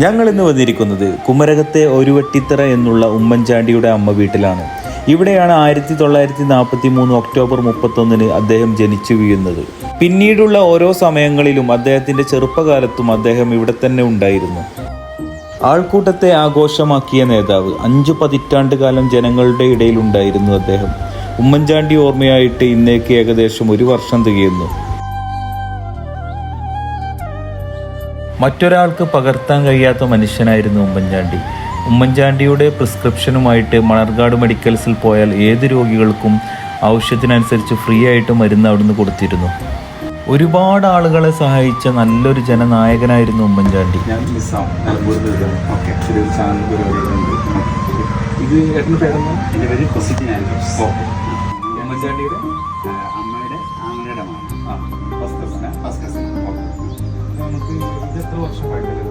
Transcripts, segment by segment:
ഞങ്ങൾ ഇന്ന് വന്നിരിക്കുന്നത് കുമരകത്തെ ഒരുവട്ടിത്തറ എന്നുള്ള ഉമ്മൻചാണ്ടിയുടെ അമ്മ വീട്ടിലാണ്. ഇവിടെയാണ് 1943 ഒക്ടോബർ 31 അദ്ദേഹം ജനിച്ചു വീഴുന്നത്. പിന്നീടുള്ള ഓരോ സമയങ്ങളിലും അദ്ദേഹത്തിൻ്റെ ചെറുപ്പകാലത്തും അദ്ദേഹം ഇവിടെ തന്നെ ഉണ്ടായിരുന്നു. ആൾക്കൂട്ടത്തെ ആഘോഷമാക്കിയ നേതാവ്, 5 പതിറ്റാണ്ട് കാലം ജനങ്ങളുടെ ഇടയിലുണ്ടായിരുന്നു അദ്ദേഹം. ഉമ്മൻചാണ്ടി ഓർമ്മയായിട്ട് ഇന്നേക്ക് ഏകദേശം 1 വർഷം തികയുന്നു. മറ്റൊരാൾക്ക് പകർത്താൻ കഴിയാത്ത മനുഷ്യനായിരുന്നു ഉമ്മൻചാണ്ടി. ഉമ്മൻചാണ്ടിയുടെ പ്രിസ്ക്രിപ്ഷനുമായിട്ട് മണർകാട് മെഡിക്കൽസിൽ പോയാൽ ഏത് രോഗികൾക്കും ആവശ്യത്തിനനുസരിച്ച് ഫ്രീ ആയിട്ട് മരുന്ന് അവിടുന്ന് കൊടുത്തിരുന്നു. ഒരുപാട് ആളുകളെ സഹായിച്ച നല്ലൊരു ജനനായകനായിരുന്നു ഉമ്മൻചാണ്ടി. ഉമ്മൻചാണ്ടിയുടെ അമ്മയുടെ ആങ്ങളുടെ നമുക്ക് ഇത് എത്ര വർഷമായിട്ടില്ല?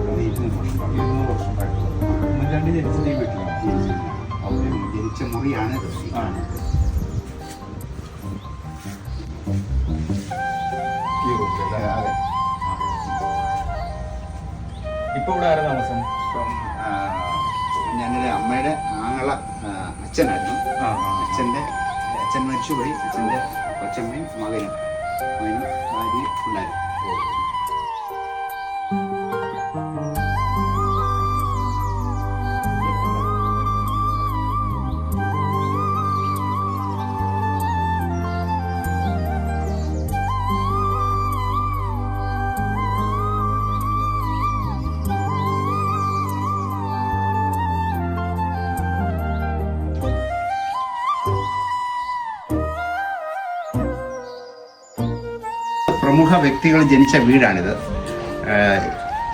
200 വർഷമായിട്ടുള്ള ഉമ്മൻചാണ്ടി ജനിച്ചത് ഈ വീട്ടിലാണ്. ജനിച്ച മുറിയാണ് ഇപ്പൊ ഇവിടെ ആരാ താമസം? ഞങ്ങളുടെ അമ്മയുടെ ആങ്ങള അച്ഛനായിരുന്നു. അച്ഛൻ മരിച്ചുപോയി. അച്ഛൻ്റെ കൊച്ചമ്മയും മകനും ഭാര്യയും ഉണ്ടായിരുന്നു. പ്രമുഖ വ്യക്തികൾ ജനിച്ച വീടാണിത്.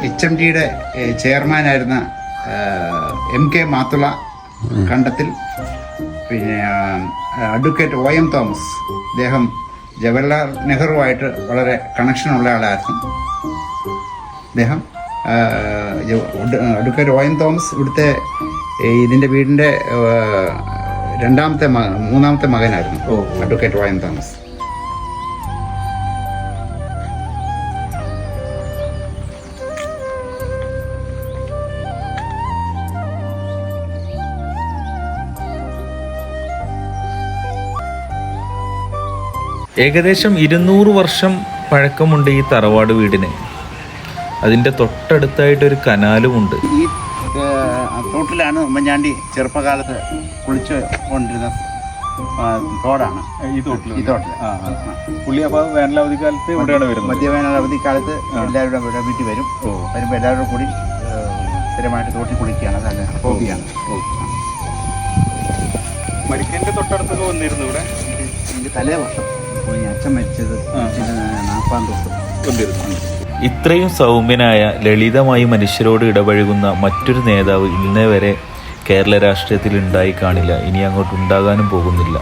HMDയുടെ ചെയർമാനായിരുന്ന MK മാത്തുള കണ്ടത്തിൽ, പിന്നെ അഡ്വക്കേറ്റ് OM തോമസ്, അദ്ദേഹം ജവഹർലാൽ നെഹ്റുവായിട്ട് വളരെ കണക്ഷനുള്ള ആളായിരുന്നു. അദ്ദേഹം അഡ്വക്കേറ്റ് OM തോമസ് ഇവിടുത്തെ ഇതിൻ്റെ വീടിൻ്റെ മൂന്നാമത്തെ മകനായിരുന്നു അഡ്വക്കേറ്റ് OM തോമസ്. ഏകദേശം 200 വർഷം പഴക്കമുണ്ട് ഈ തറവാട് വീടിന്. അതിൻ്റെ തൊട്ടടുത്തായിട്ടൊരു കനാലുമുണ്ട്. ഈ തോട്ടിലാണ് ഉമ്മൻചാണ്ടി ചെറുപ്പകാലത്ത് കുളിച്ചു കൊണ്ടിരുന്ന തോടാണ് ഈ തോട്ടിൽ. പുള്ളി അപ്പോൾ വേനലവധിക്കാലത്ത് ഇവിടെയാണ് വരുന്നത്. മധ്യവേനലവധിക്കാലത്ത് എല്ലാവരുടെ വീട്ടിൽ വരുമ്പോൾ എല്ലാവരും കൂടി സ്ഥിരമായിട്ട് തോട്ടിൽ കുളിക്കുകയാണ്. അത് ഹോബിയാണ്. മരിക്കൻ്റെ തൊട്ടടുത്തൊക്കെ വന്നിരുന്നു ഇവിടെ. ഇതിൻ്റെ തലേ വർഷം അച്ഛൻ മരിച്ചത് 40 ദിവസം. ഇത്രയും സൗമ്യനായ, ലളിതമായി മനുഷ്യരോട് ഇടപഴകുന്ന മറ്റൊരു നേതാവ് ഇന്നേ വരെ കേരള രാഷ്ട്രീയത്തിൽ ഉണ്ടായി കാണില്ല. ഇനി അങ്ങോട്ട് ഉണ്ടാകാനും പോകുന്നില്ല.